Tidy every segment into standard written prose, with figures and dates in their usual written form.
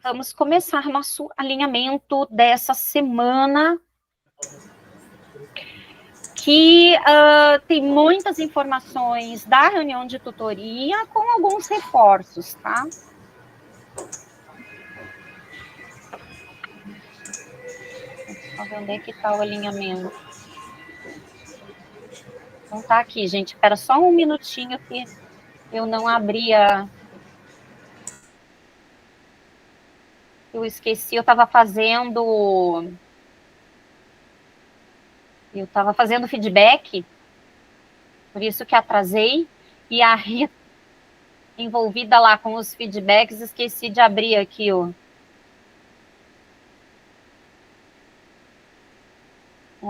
vamos começar nosso alinhamento dessa semana, que tem muitas informações da reunião de tutoria com alguns reforços, tá? Só ver onde é que está o alinhamento. Não está aqui, gente. Espera só um minutinho que eu não abri a... Eu esqueci, eu estava fazendo feedback, por isso que atrasei, e a Rita, envolvida lá com os feedbacks, esqueci de abrir aqui o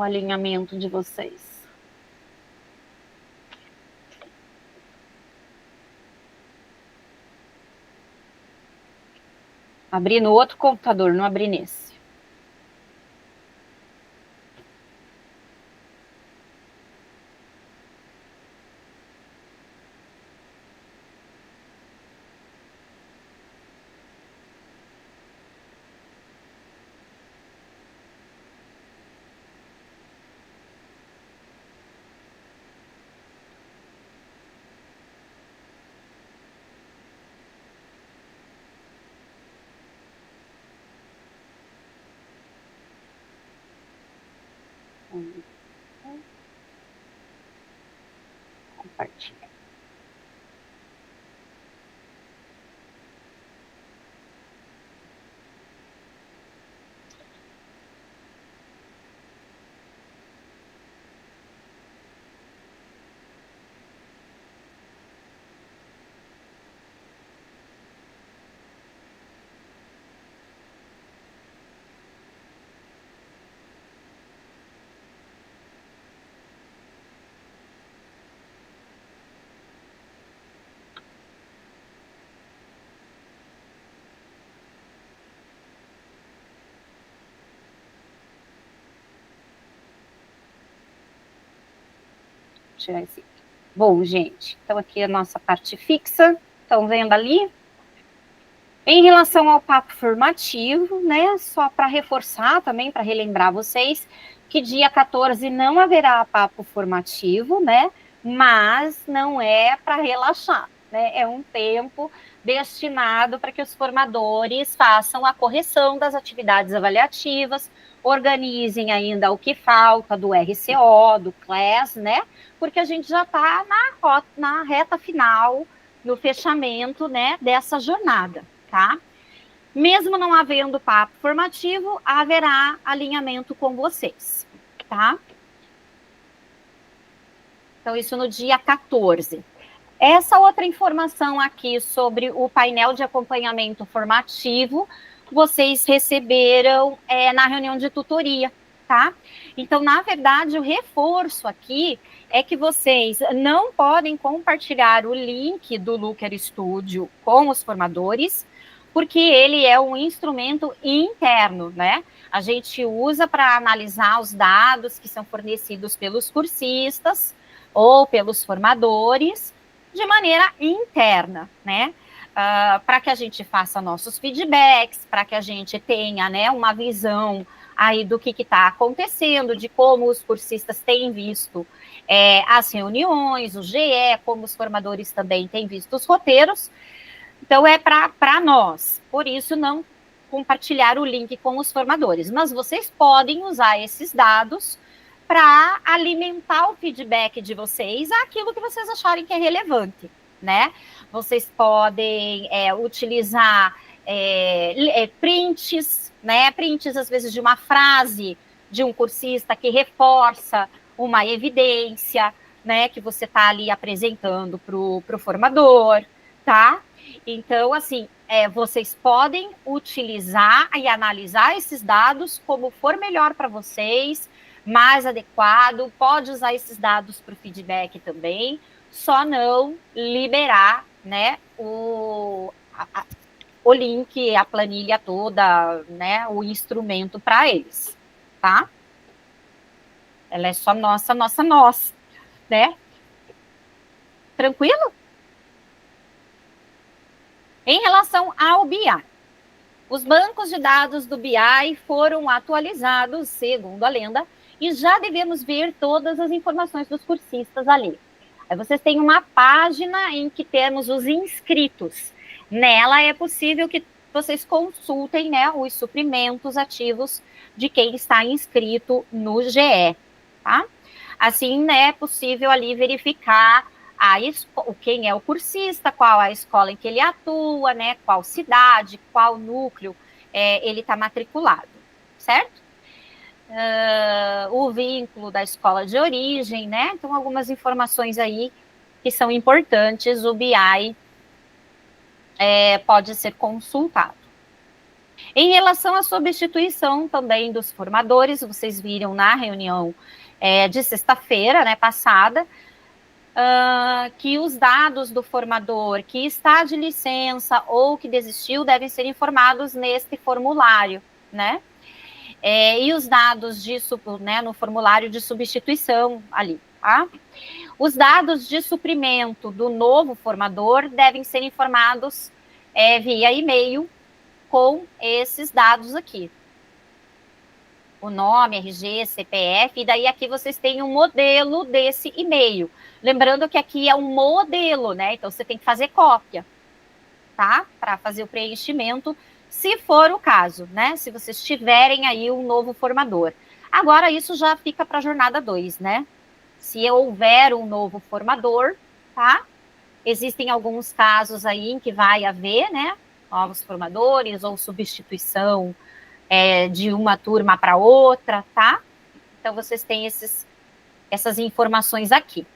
alinhamento de vocês. Abri no outro computador, não abri nesse. Compartilhar. Tirar esse. Bom, gente, então aqui a nossa parte fixa, estão vendo ali? Em relação ao papo formativo, né, só para reforçar também, para relembrar vocês, que dia 14 não haverá papo formativo, né, mas não é para relaxar, né, é um tempo destinado para que os formadores façam a correção das atividades avaliativas, organizem ainda o que falta do RCO, do CLAS, né, porque a gente já está na reta final, no fechamento, né, dessa jornada. Tá? Mesmo não havendo papo formativo, haverá alinhamento com vocês, tá? Então, isso no dia 14. Essa outra informação aqui sobre o painel de acompanhamento formativo, vocês receberam na reunião de tutoria, tá? Então, na verdade, o reforço aqui é que vocês não podem compartilhar o link do Looker Studio com os formadores, porque ele é um instrumento interno, né? A gente usa para analisar os dados que são fornecidos pelos cursistas ou pelos formadores de maneira interna, né? Para que a gente faça nossos feedbacks, para que a gente tenha, né, uma visão aí do que está acontecendo, de como os cursistas têm visto as reuniões, o GE, como os formadores também têm visto os roteiros. Então, é para nós. Por isso, não compartilhar o link com os formadores. Mas vocês podem usar esses dados para alimentar o feedback de vocês àquilo que vocês acharem que é relevante, né? Vocês podem utilizar prints, né? Prints, às vezes, de uma frase de um cursista que reforça uma evidência, né? Que você está ali apresentando para o formador, tá? Então, assim, vocês podem utilizar e analisar esses dados como for melhor para vocês, mais adequado, pode usar esses dados para o feedback também, só não liberar, né, o link, a planilha toda, né, o instrumento para eles, tá? Ela é só nossa, né? Tranquilo? Em relação ao BI, Os bancos de dados do BI foram atualizados, segundo a lenda, e já devemos ver todas as informações dos cursistas ali. Aí vocês têm uma página em que temos os inscritos. Nela é possível que vocês consultem, né, os suprimentos ativos de quem está inscrito no GE, tá? Assim, né, é possível ali verificar quem é o cursista, qual a escola em que ele atua, né, qual cidade, qual núcleo ele está matriculado, certo? O vínculo da escola de origem, né? Então, algumas informações aí que são importantes, o BI pode ser consultado. Em relação à substituição também dos formadores, vocês viram na reunião de sexta-feira, né, passada, que os dados do formador que está de licença ou que desistiu devem ser informados neste formulário, né? E os dados disso, né, no formulário de substituição ali, tá? Os dados de suprimento do novo formador devem ser informados via e-mail com esses dados aqui. O nome, RG, CPF, e daí aqui vocês têm um modelo desse e-mail. Lembrando que aqui é um modelo, né? Então você tem que fazer cópia, tá? Para fazer o preenchimento, se for o caso, né? Se vocês tiverem aí um novo formador. Agora, isso já fica para a jornada 2, né? Se houver um novo formador, tá? Existem alguns casos aí em que vai haver, né? Novos formadores ou substituição de uma turma para outra, tá? Então, vocês têm essas informações aqui.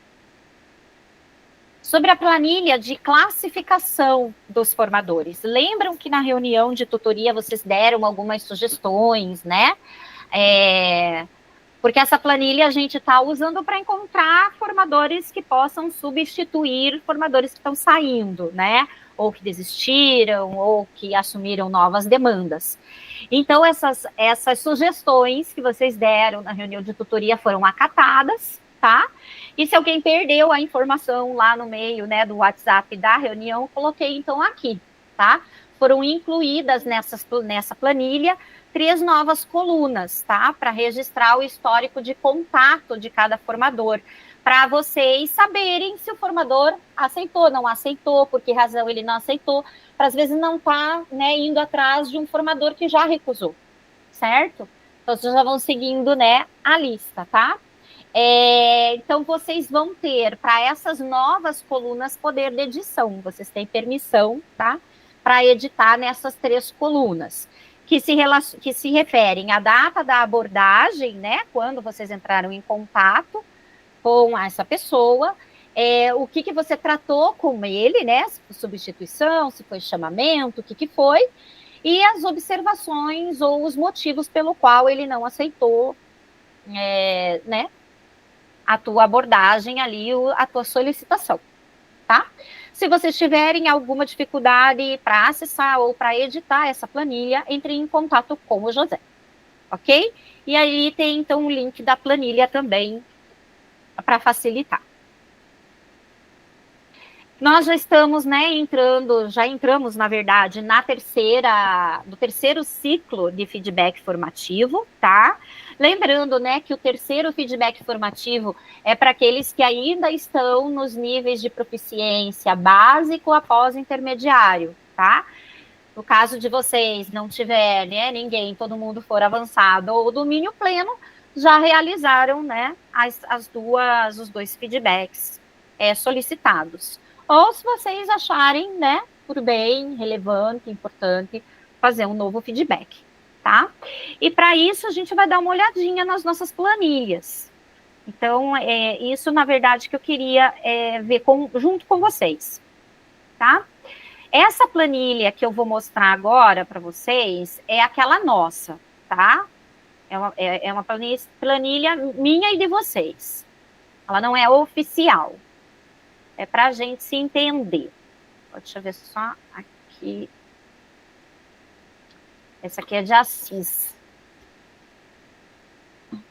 Sobre a planilha de classificação dos formadores. Lembram que na reunião de tutoria vocês deram algumas sugestões, né? Porque essa planilha a gente está usando para encontrar formadores que possam substituir formadores que estão saindo, né? Ou que desistiram, ou que assumiram novas demandas. Então, essas sugestões que vocês deram na reunião de tutoria foram acatadas, tá? E se alguém perdeu a informação lá no meio, né, do WhatsApp da reunião, eu coloquei então aqui, tá? Foram incluídas nessa planilha 3 novas colunas, tá? Para registrar o histórico de contato de cada formador, para vocês saberem se o formador aceitou, não aceitou, por que razão ele não aceitou, para às vezes não estar, né, indo atrás de um formador que já recusou, certo? Então, vocês já vão seguindo, né, a lista, tá? Então, vocês vão ter, para essas novas colunas, poder de edição. Vocês têm permissão, tá? Para editar nessas 3 colunas, que se referem à data da abordagem, né? Quando vocês entraram em contato com essa pessoa, o que você tratou com ele, né? Se foi substituição, se foi chamamento, o que foi, e as observações ou os motivos pelo qual ele não aceitou, né? A tua abordagem ali, a tua solicitação, tá? Se vocês tiverem alguma dificuldade para acessar ou para editar essa planilha, entre em contato com o José, ok? E aí tem, então, o link da planilha também para facilitar. Nós já estamos, né, já entramos, na verdade, no terceiro ciclo de feedback formativo, tá? Lembrando, né, que o terceiro feedback formativo é para aqueles que ainda estão nos níveis de proficiência básico após intermediário, tá? No caso de vocês não tiver, né, ninguém, todo mundo for avançado ou domínio pleno, já realizaram, né, os 2 feedbacks solicitados. Ou se vocês acharem, né, por bem, relevante, importante, fazer um novo feedback, tá? E para isso a gente vai dar uma olhadinha nas nossas planilhas. Então, isso, na verdade, que eu queria ver junto com vocês, tá? Essa planilha que eu vou mostrar agora para vocês é aquela nossa, tá? É uma planilha minha e de vocês. Ela não é oficial. É para a gente se entender. Deixa eu ver só aqui. Essa aqui é de Assis.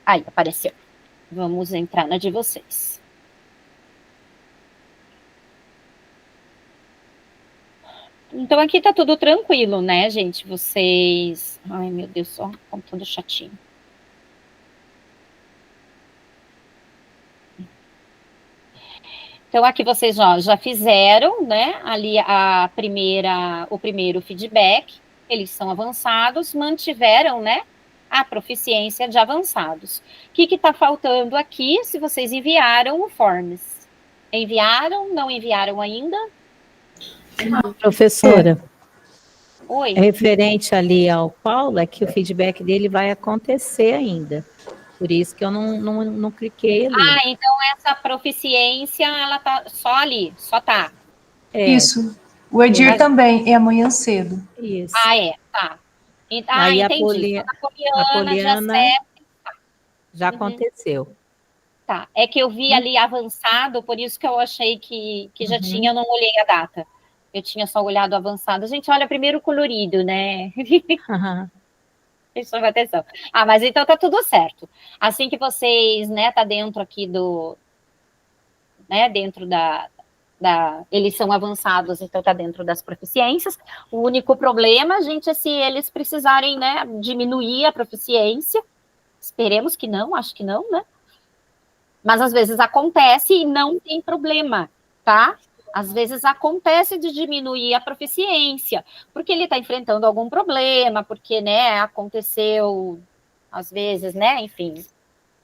Aí, apareceu. Vamos entrar na de vocês. Então aqui tá tudo tranquilo, né, gente? Vocês... Ai, meu Deus, só computador chatinho. Então aqui vocês já fizeram, né, ali o primeiro feedback, eles são avançados, mantiveram, né, a proficiência de avançados. O que está faltando aqui, se vocês enviaram o Forms? Enviaram? Não enviaram ainda? Professora, Oi. referente ali ao Paulo, é que o feedback dele vai acontecer ainda. Por isso que eu não cliquei ali. Ah, então essa proficiência, ela tá só ali, só tá. Isso. O Edir também, é amanhã cedo. Isso. Ah, é, tá. Aí Entendi. a Poliana já Uhum. aconteceu. Tá, é que eu vi ali avançado, por isso que eu achei que já tinha, eu não olhei a data. Eu tinha só olhado avançado. A gente olha primeiro o colorido, né? Chama atenção. Ah, mas então tá tudo certo. Assim que vocês, né, tá dentro aqui né, dentro eles são avançados, então tá dentro das proficiências. O único problema, gente, é se eles precisarem, né, diminuir a proficiência. Esperemos que não, acho que não, né? Mas às vezes acontece e não tem problema, tá? Às vezes acontece de diminuir a proficiência, porque ele está enfrentando algum problema, porque, né, aconteceu, às vezes, né, enfim,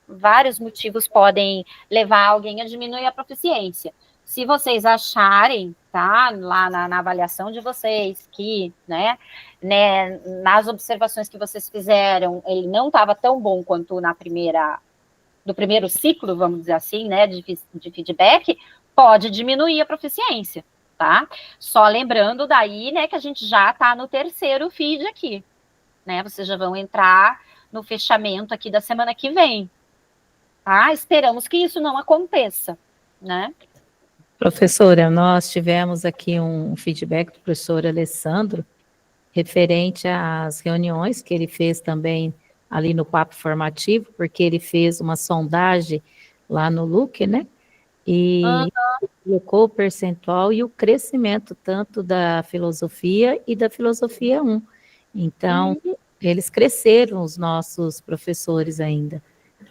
vários motivos podem levar alguém a diminuir a proficiência. Se vocês acharem, tá, lá na avaliação de vocês, que, né, nas observações que vocês fizeram, ele não estava tão bom quanto do primeiro ciclo, vamos dizer assim, né, de feedback, pode diminuir a proficiência, tá? Só lembrando daí, né, que a gente já está no terceiro feed aqui, né? Vocês já vão entrar no fechamento aqui da semana que vem, tá? Esperamos que isso não aconteça, né? Professora, nós tivemos aqui um feedback do professor Alessandro referente às reuniões que ele fez também ali no papo formativo, porque ele fez uma sondagem lá no Look, né? E colocou o percentual e o crescimento tanto da filosofia e da filosofia 1. Então, eles cresceram, os nossos professores ainda.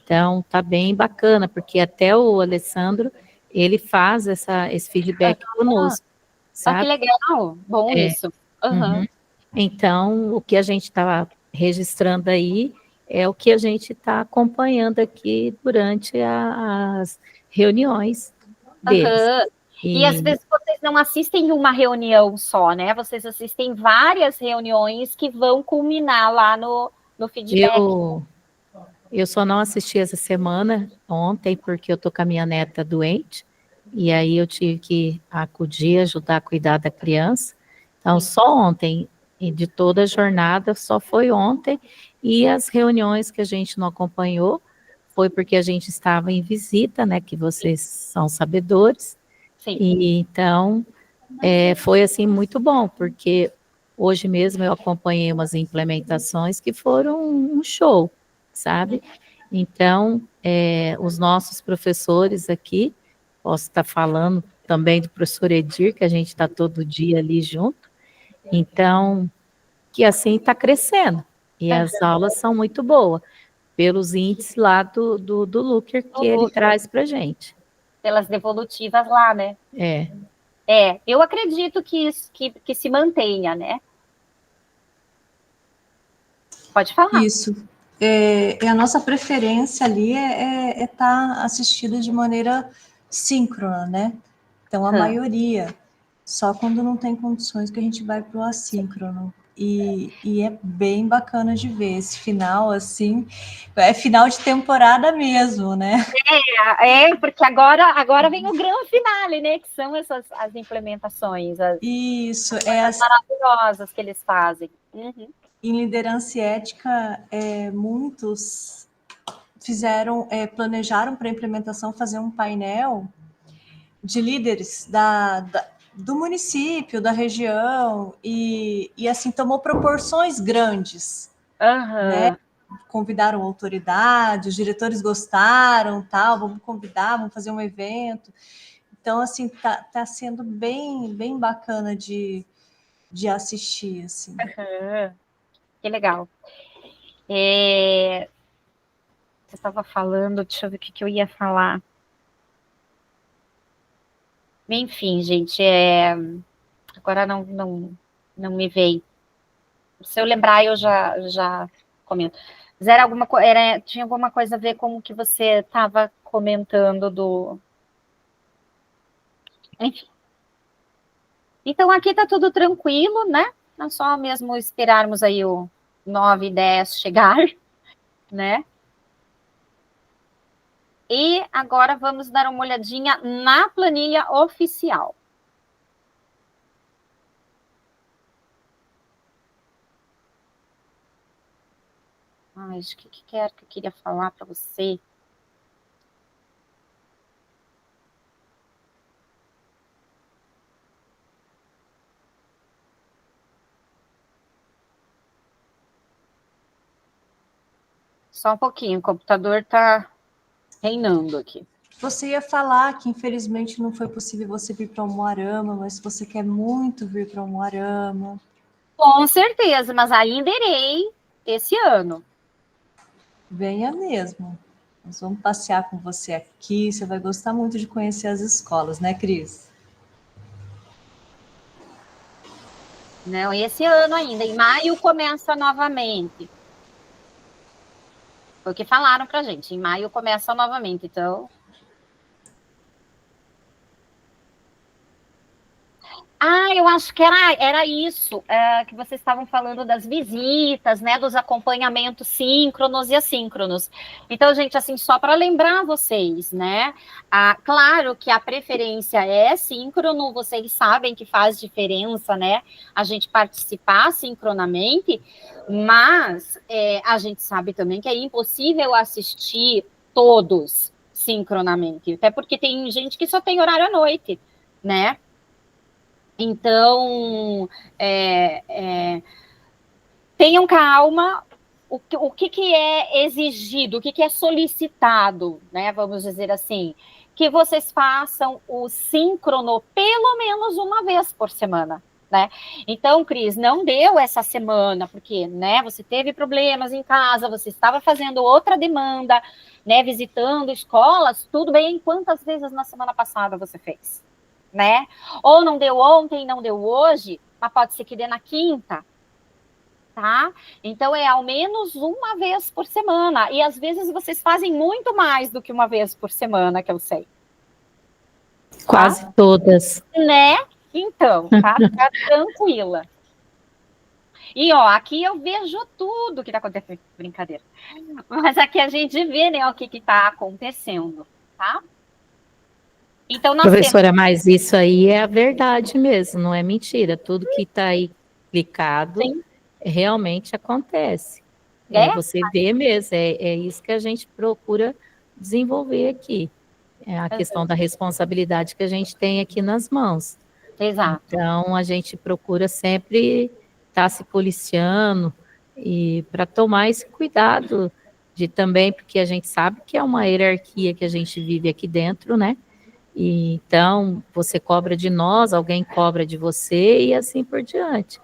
Então, tá bem bacana, porque até o Alessandro, ele faz esse feedback conosco, Ah, que sabe? legal, bom isso. Uhum. Então, o que a gente está registrando aí é o que a gente está acompanhando aqui durante as reuniões deles. E às vezes vocês não assistem uma reunião só, né? Vocês assistem várias reuniões que vão culminar lá no feedback. Eu só não assisti essa semana, ontem, porque eu tô com a minha neta doente, e aí eu tive que acudir, ajudar a cuidar da criança. Então, só ontem, e de toda a jornada, só foi ontem, e as reuniões que a gente não acompanhou, foi porque a gente estava em visita, né, que vocês são sabedores. Sim. E então, foi assim muito bom, porque hoje mesmo eu acompanhei umas implementações que foram um show, sabe? Então, os nossos professores aqui, posso estar falando também do professor Edir, que a gente está todo dia ali junto, então, que assim está crescendo, e as aulas são muito boas, pelos índices lá do Looker que ele traz para a gente. Pelas devolutivas lá, né? Eu acredito que se mantenha, né? Pode falar. Isso. A nossa preferência ali é estar assistido de maneira síncrona, né? Então, a maioria, só quando não tem condições que a gente vai para o assíncrono. E é bem bacana de ver esse final, assim, é final de temporada mesmo, né? Porque agora vem o grande finale, né? Que são as implementações, Isso, as maravilhosas que eles fazem. Em liderança e ética, muitos planejaram para a implementação fazer um painel de líderes do município, da região, e assim, tomou proporções grandes, né? Convidaram autoridades, os diretores gostaram, tal, vamos convidar, vamos fazer um evento. Então, assim, tá sendo bem, bem bacana de de assistir, assim. Que legal. Você estava falando, deixa eu ver o que eu ia falar. Enfim, gente, agora não me veio. Se eu lembrar, eu já comento. Mas tinha alguma coisa a ver com o que você estava comentando do... Enfim. Então, aqui está tudo tranquilo, né? É só mesmo esperarmos aí o 9 e 10 chegar, né? E agora vamos dar uma olhadinha na planilha oficial. Ai, o que era que eu queria falar para você? Só um pouquinho, o computador está reinando aqui. Você ia falar que, infelizmente, não foi possível você vir para o Umuarama, mas você quer muito vir para o Umuarama. Com certeza, mas ainda irei esse ano. Venha mesmo. Nós vamos passear com você aqui. Você vai gostar muito de conhecer as escolas, né, Cris? Não, esse ano ainda. Em maio começa novamente. Foi o que falaram pra gente. Em maio começa novamente, então... eu acho que era isso, que vocês estavam falando das visitas, né, dos acompanhamentos síncronos e assíncronos. Então, gente, assim, só para lembrar vocês, né, claro que a preferência é síncrono, vocês sabem que faz diferença, né, a gente participar sincronamente, mas a gente sabe também que é impossível assistir todos sincronamente, até porque tem gente que só tem horário à noite, né? Então, tenham calma. O que é exigido, o que é solicitado, né? Vamos dizer assim, que vocês façam o síncrono pelo menos uma vez por semana, né? Então, Cris, não deu essa semana, porque, né, você teve problemas em casa, você estava fazendo outra demanda, né, visitando escolas, tudo bem, quantas vezes na semana passada você fez? Né? Ou não deu ontem, não deu hoje, mas pode ser que dê na quinta, tá? Então, ao menos uma vez por semana. E, às vezes, vocês fazem muito mais do que uma vez por semana, que eu sei. Quase todas. Né? Então, tá? Tá tranquila. E, ó, aqui eu vejo tudo que tá acontecendo. Brincadeira. Mas aqui a gente vê, né, o que tá acontecendo, tá? Então, professora, mas isso aí é a verdade mesmo, não é mentira. Tudo que está aí clicado realmente acontece. Você vê mesmo, é isso que a gente procura desenvolver aqui. É a questão da responsabilidade que a gente tem aqui nas mãos. Exato. Então, a gente procura sempre estar se policiando e para tomar esse cuidado de também, porque a gente sabe que é uma hierarquia que a gente vive aqui dentro, né? E, então, você cobra de nós, alguém cobra de você e assim por diante.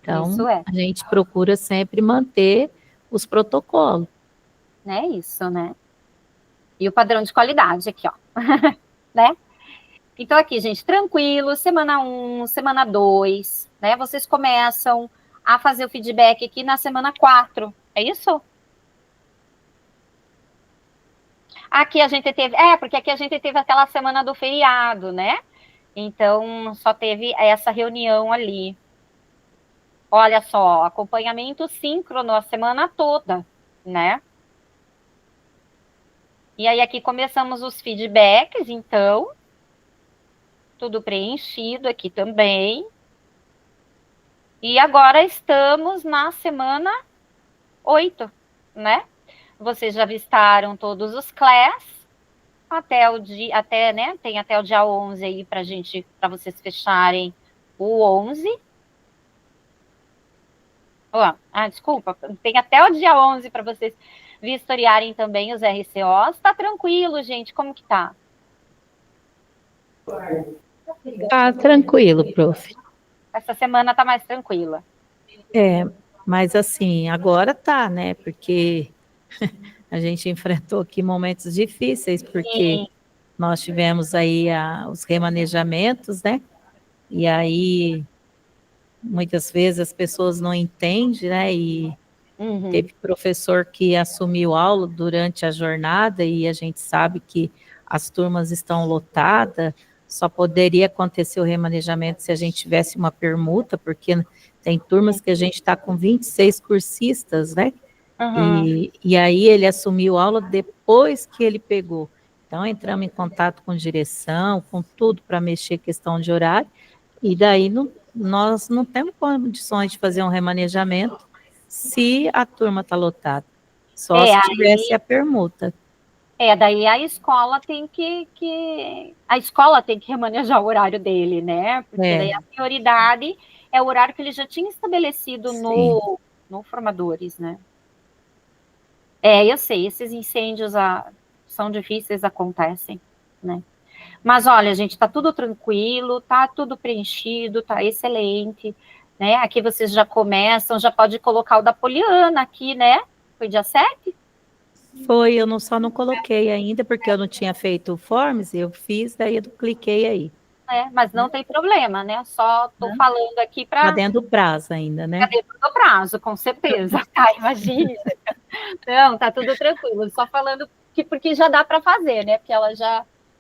Então, a gente procura sempre manter os protocolos. É isso, né? E o padrão de qualidade aqui, ó. Né? Então, aqui, gente, tranquilo, semana 1, semana 2, né? Vocês começam a fazer o feedback aqui na semana 4, é isso? Aqui a gente teve, porque aqui a gente teve aquela semana do feriado, né? Então, só teve essa reunião ali. Olha só, acompanhamento síncrono a semana toda, né? E aí, aqui começamos os feedbacks, então, tudo preenchido aqui também. E agora estamos na semana 8, né? Vocês já vistaram todos os class, né? Tem até o dia 11 aí para vocês fecharem o 11. Desculpa, tem até o dia 11 para vocês vistoriarem também os RCOs. Tá tranquilo, gente? Como que tá? Tá tranquilo, prof. Essa semana tá mais tranquila. Mas assim, agora tá, né? Porque a gente enfrentou aqui momentos difíceis, porque E, nós tivemos aí os remanejamentos, né? E aí, muitas vezes as pessoas não entendem, né? E uhum, teve professor que assumiu aula durante a jornada e a gente sabe que as turmas estão lotadas, só poderia acontecer o remanejamento se a gente tivesse uma permuta, porque tem turmas que a gente está com 26 cursistas, né? uhum. E aí ele assumiu aula depois que ele pegou. Então, entramos em contato com direção, com tudo para mexer questão de horário, e daí nós não temos condições de fazer um remanejamento se a turma está lotada. Só É, se tivesse a permuta. daí a escola tem a escola tem que remanejar o horário dele, né? Porque daí É, a prioridade é o horário que ele já tinha estabelecido sim. no formadores, né? Eu sei, esses incêndios são difíceis, acontecem, né? Mas olha, gente, tá tudo tranquilo, tá tudo preenchido, tá excelente, né? Aqui vocês já começam, já pode colocar o da Poliana aqui, né? Foi dia 7? Foi, eu só não coloquei ainda, porque eu não tinha feito o Forms, eu fiz, daí eu cliquei aí. Mas não tem problema, né? Só tô falando aqui Está para dentro do prazo ainda, né? dentro do prazo, com certeza, tá? Imagina. Não, tá tudo tranquilo. Só falando que porque já dá para fazer, né? Porque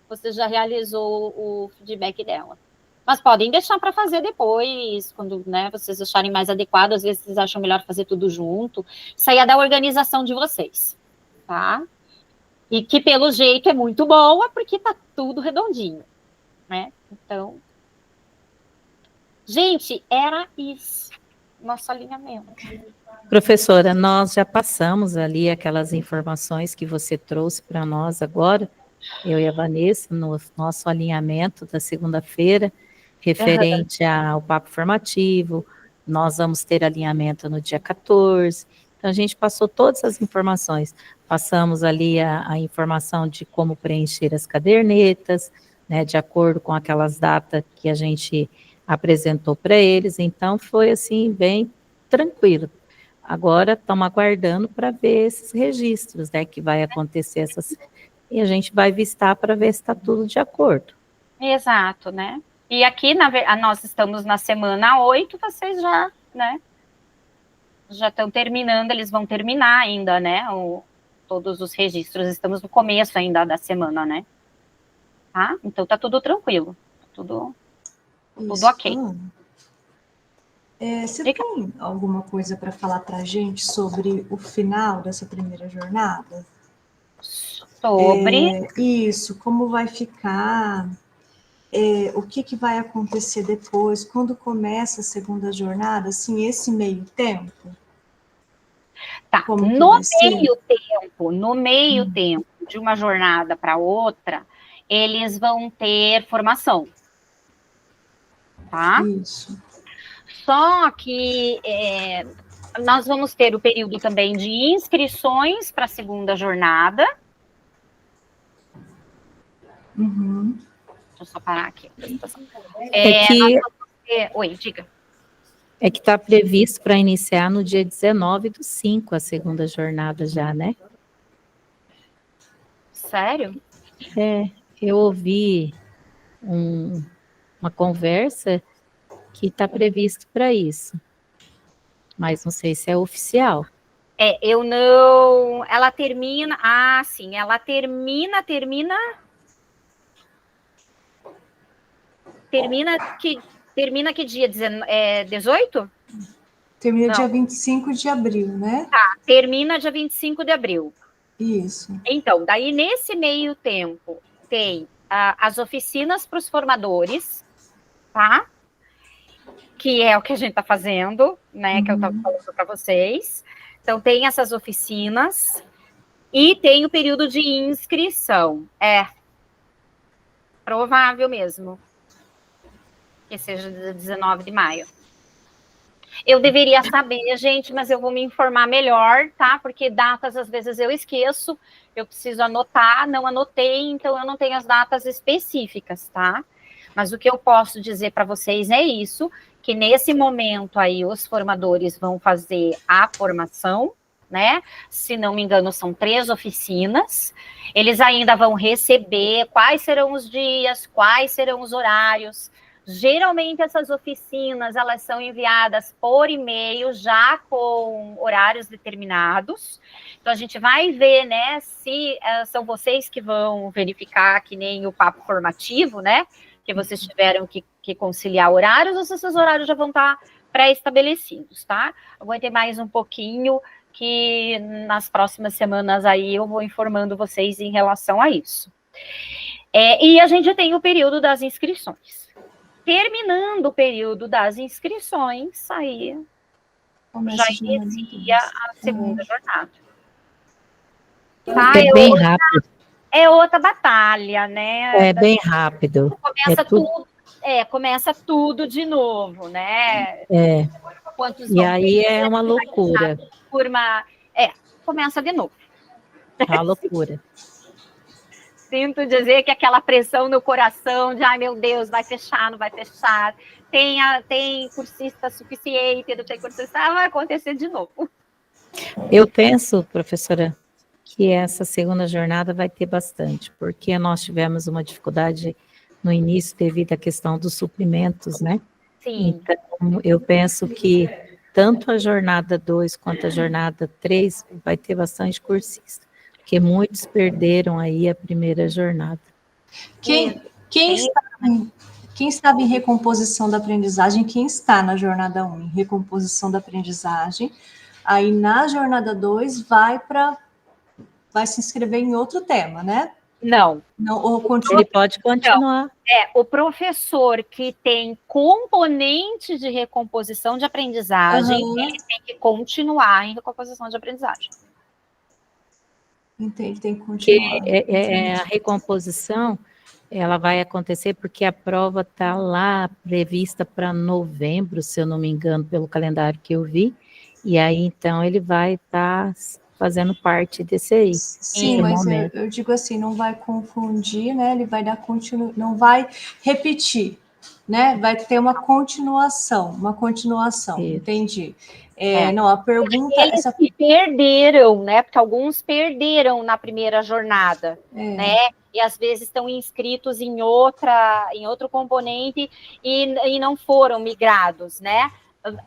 você já realizou o feedback dela. Mas podem deixar para fazer depois, quando, né, vocês acharem mais adequado. Às vezes vocês acham melhor fazer tudo junto. Isso aí é da organização de vocês, tá? E que pelo jeito é muito boa, porque tá tudo redondinho, né? Então, gente, era isso. Nosso alinhamento. Professora, nós já passamos ali aquelas informações que você trouxe para nós agora, eu e a Vanessa, no nosso alinhamento da segunda-feira, referente ao papo formativo. Nós vamos ter alinhamento no dia 14. Então, a gente passou todas as informações. Passamos ali a informação de como preencher as cadernetas, né, de acordo com aquelas datas que a gente apresentou para eles. Então, foi assim, bem tranquilo. Agora estamos aguardando para ver esses registros, né, que vai acontecer e a gente vai vistar para ver se está tudo de acordo. Exato, né? E aqui nós estamos na semana 8, vocês já, né? Já estão terminando, eles vão terminar ainda, né? Todos os registros. Estamos no começo ainda da semana, né? Tá? Então tá tudo tranquilo. Tudo ok. Ana, você tem alguma coisa para falar para a gente sobre o final dessa primeira jornada? Sobre. Isso, como vai ficar, o que vai acontecer depois, quando começa a segunda jornada, assim, esse meio tempo? Tá, Como que vai ser? no meio tempo de uma jornada para outra, eles vão ter formação. Tá? Isso. Só que nós vamos ter o período também de inscrições para a segunda jornada. Uhum. Deixa eu só parar aqui a apresentação. Oi, diga. É que está previsto para iniciar no dia 19/5, a segunda jornada já, né? Sério? Eu ouvi uma conversa que está previsto para isso, mas não sei se é oficial. Eu não. Ela termina. Ah, sim, ela termina. Termina que dia? 18? Termina Não. dia 25 de abril, né? Tá, termina dia 25 de abril. Isso. Então, daí nesse meio tempo tem as oficinas para os formadores, tá? Que é o que a gente está fazendo, né? Que eu estava falando para vocês. Então, tem essas oficinas e tem o período de inscrição. É provável mesmo que seja 19 de maio. Eu deveria saber, gente, mas eu vou me informar melhor, tá? Porque datas, às vezes, eu esqueço, eu preciso anotar, não anotei, então eu não tenho as datas específicas, tá? Mas o que eu posso dizer para vocês é isso, que nesse momento aí os formadores vão fazer a formação, né? Se não me engano, são 3 oficinas. Eles ainda vão receber quais serão os dias, quais serão os horários. Geralmente essas oficinas, elas são enviadas por e-mail, já com horários determinados. Então a gente vai ver, né, se são vocês que vão verificar, que nem o papo formativo, né? Que vocês tiveram que conciliar horários, ou se esses horários já vão estar pré-estabelecidos, tá? Aguentem mais um pouquinho, que nas próximas semanas aí eu vou informando vocês em relação a isso. E a gente tem o período das inscrições. Terminando o período das inscrições, aí já inicia a segunda jornada. Tá? É bem rápido. É outra batalha, né? É bem rápido. Começa tudo de novo, né? E aí é uma loucura. Começa de novo. É uma loucura. Sinto dizer que aquela pressão no coração de, ai meu Deus, vai fechar, não vai fechar, tem cursista suficiente, não tem cursista, vai acontecer de novo. Eu penso, professora, que essa segunda jornada vai ter bastante, porque nós tivemos uma dificuldade no início devido à questão dos suprimentos, né? Sim. Então, eu penso que tanto a jornada 2 quanto a jornada 3 vai ter bastante cursista, porque muitos perderam aí a primeira jornada. Quem estava em recomposição da aprendizagem, quem está na jornada 1 em recomposição da aprendizagem, aí na jornada 2 vai se inscrever em outro tema, né? Não. Ele pode continuar. Não. O professor que tem componente de recomposição de aprendizagem, ele tem que continuar em recomposição de aprendizagem. Ele tem que continuar. A recomposição, ela vai acontecer porque a prova está lá prevista para novembro, se eu não me engano, pelo calendário que eu vi, e aí então ele vai estar fazendo parte desse aí. Sim, mas eu digo assim, não vai confundir, né? Ele vai dar não vai repetir, né? Vai ter uma continuação, Isso. Entendi. Não, a pergunta... Eles que perderam, né? Porque alguns perderam na primeira jornada, né? E às vezes estão inscritos em outro componente e não foram migrados, né?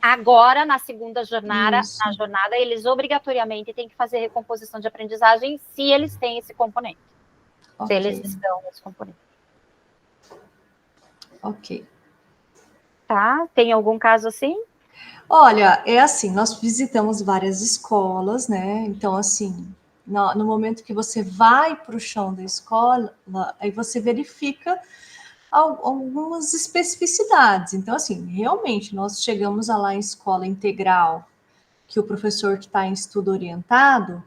Agora, na segunda jornada, eles obrigatoriamente têm que fazer recomposição de aprendizagem se eles têm esse componente. Okay. Se eles estão nesse componente. Ok. Tá? Tem algum caso assim? Olha, é assim, nós visitamos várias escolas, né? Então, assim, no momento que você vai para o chão da escola, aí você verifica algumas especificidades. Então, assim, realmente, nós chegamos lá em escola integral, que o professor que está em estudo orientado,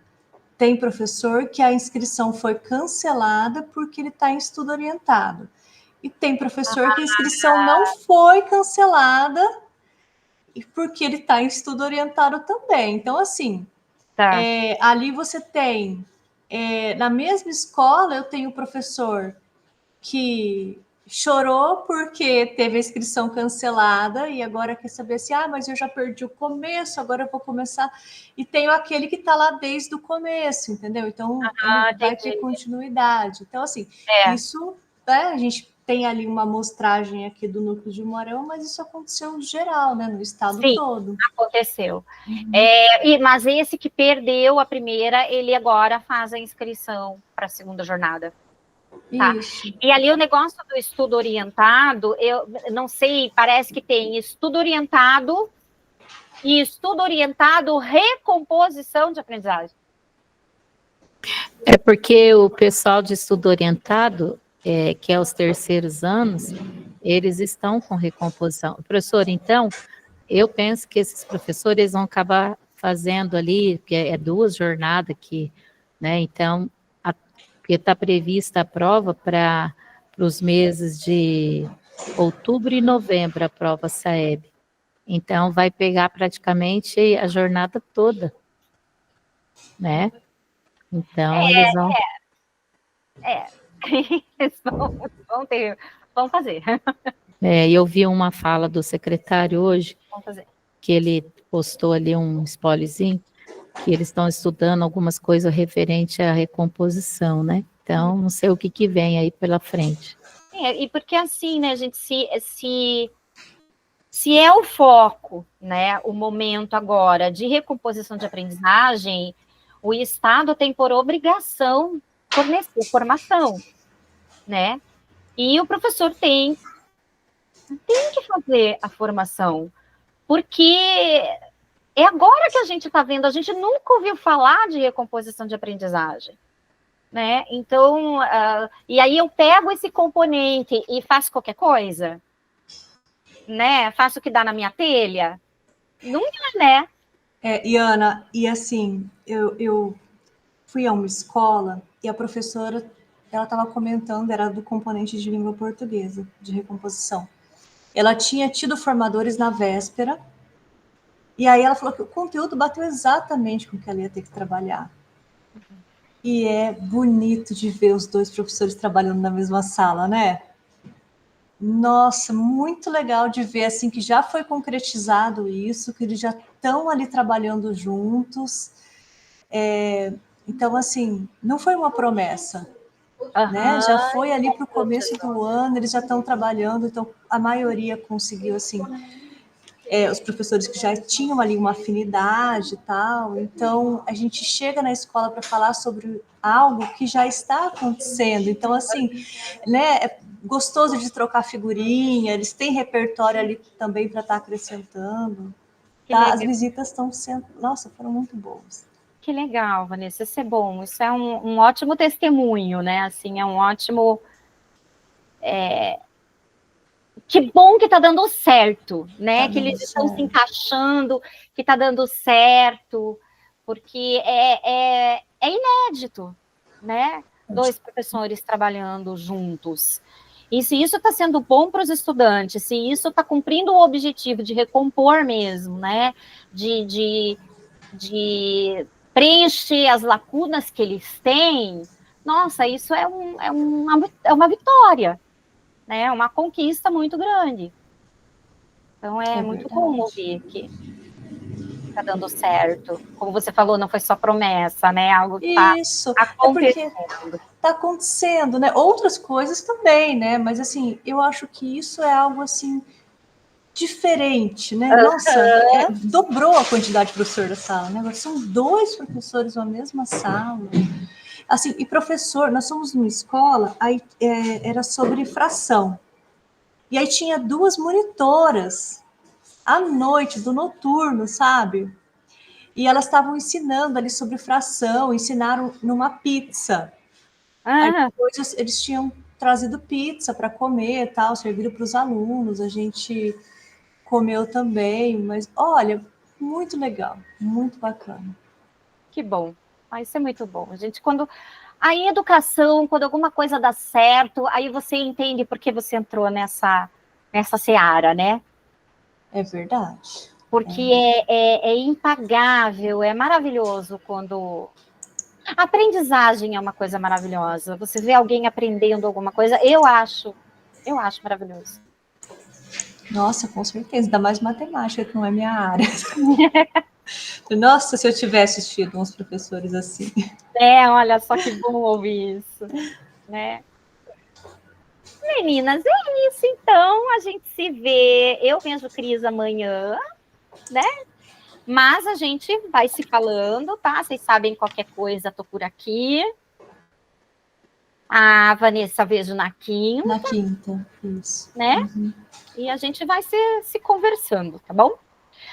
tem professor que a inscrição foi cancelada porque ele está em estudo orientado. E tem professor que a inscrição não foi cancelada porque ele está em estudo orientado também. Então, assim, ali você tem, na mesma escola, eu tenho professor que chorou porque teve a inscrição cancelada e agora quer saber assim, mas eu já perdi o começo, agora eu vou começar. E tenho aquele que está lá desde o começo, entendeu? Então, vai ter continuidade. Então, assim, isso, né, a gente tem ali uma amostragem aqui do núcleo de Moarama, mas isso aconteceu no geral, né, no estado todo. Aconteceu. Mas esse que perdeu a primeira, ele agora faz a inscrição para a segunda jornada. Tá. E ali o negócio do estudo orientado, eu não sei, parece que tem estudo orientado e estudo orientado recomposição de aprendizagem. É porque o pessoal de estudo orientado, que é os terceiros anos, eles estão com recomposição. Professor, então, eu penso que esses professores vão acabar fazendo ali, porque é 2 jornadas que, né, então... porque está prevista a prova para os meses de outubro e novembro, a prova SAEB. Então, vai pegar praticamente a jornada toda, né? Então, eles vão... Eles vão fazer. E eu vi uma fala do secretário hoje, Vamos fazer. que ele postou ali um spoilerzinho, que eles estão estudando algumas coisas referente à recomposição, né? Então, não sei o que vem aí pela frente. E porque assim, né, gente, se é o foco, né, o momento agora de recomposição de aprendizagem, o Estado tem por obrigação fornecer formação, né? E o professor tem que fazer a formação, porque é agora que a gente está vendo, a gente nunca ouviu falar de recomposição de aprendizagem, né? Então, e aí eu pego esse componente e faço qualquer coisa, né? Faço o que dá na minha telha? Não é, né? E Ana, e assim, eu fui a uma escola e a professora, ela estava comentando, era do componente de língua portuguesa, de recomposição. Ela tinha tido formadores na véspera, e aí ela falou que o conteúdo bateu exatamente com o que ela ia ter que trabalhar. E é bonito de ver os dois professores trabalhando na mesma sala, né? Nossa, muito legal de ver assim que já foi concretizado isso, que eles já estão ali trabalhando juntos. Então, assim, não foi uma promessa, né? Já foi ali para o começo do ano, eles já estão trabalhando, então a maioria conseguiu, assim, os professores que já tinham ali uma afinidade e tal. Então, a gente chega na escola para falar sobre algo que já está acontecendo. Então, assim, né, é gostoso de trocar figurinha, eles têm repertório ali também para estar acrescentando. Tá? As visitas estão sendo, nossa, foram muito boas. Que legal, Vanessa, isso é bom, isso é um ótimo testemunho, né? Assim, é um ótimo. Que bom que está dando certo, né? Que eles estão se encaixando, que está dando certo, porque é inédito, né? 2 professores trabalhando juntos. E se isso está sendo bom para os estudantes, se isso está cumprindo o objetivo de recompor mesmo, né? De preencher as lacunas que eles têm, nossa, isso é uma vitória, né? Uma conquista muito grande. Então é muito bom ouvir que está dando certo. Como você falou, não foi só promessa, né? Algo que está acontecendo. Está acontecendo, né? Outras coisas também, né? Mas assim, eu acho que isso é algo assim diferente, né? Nossa, dobrou a quantidade de professor da sala, né? Agora são 2 professores na mesma sala. Assim, e professor, nós somos numa escola, aí era sobre fração. E aí tinha 2 monitoras à noite, do noturno, sabe? E elas estavam ensinando ali sobre fração, ensinaram numa pizza. Aí depois eles tinham trazido pizza para comer, tal, serviram para os alunos, a gente comeu também, mas olha, muito legal, muito bacana. Que bom, isso é muito bom. Gente, quando a educação, quando alguma coisa dá certo, aí você entende por que você entrou nessa seara, né? É verdade. Porque é impagável, é maravilhoso quando... A aprendizagem é uma coisa maravilhosa. Você vê alguém aprendendo alguma coisa, eu acho maravilhoso. Nossa, com certeza, ainda mais matemática, que não é minha área. Nossa, se eu tivesse tido uns professores assim. Olha só que bom ouvir isso, né? Meninas, é isso, então, a gente se vê, eu vejo Cris amanhã, né? Mas a gente vai se falando, tá? Vocês sabem, qualquer coisa, tô por aqui. A Vanessa vejo na quinta. Na quinta, isso. Né? Uhum. E a gente vai se conversando, tá bom?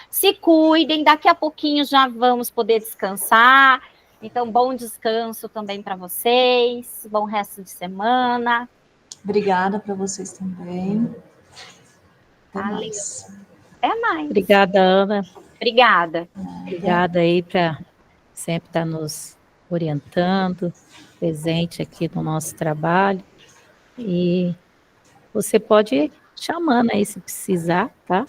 Se cuidem, daqui a pouquinho já vamos poder descansar. Então, bom descanso também para vocês. Bom resto de semana. Obrigada para vocês também. Até mais. Até mais. Obrigada, Ana. Obrigada. Obrigada aí para sempre estar nos orientando, presente aqui no nosso trabalho. E você pode ir chamando aí se precisar, tá?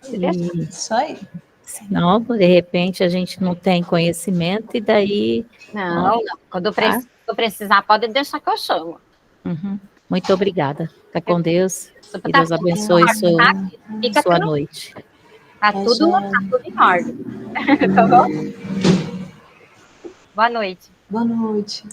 Isso aí. Senão, de repente, a gente não tem conhecimento e daí... Não. Quando precisar, pode deixar que eu chamo. Muito obrigada. Fica com Deus. Que Tá Deus abençoe Fica sua noite. Tá tudo em ordem. Tá bom? Boa noite. Boa noite.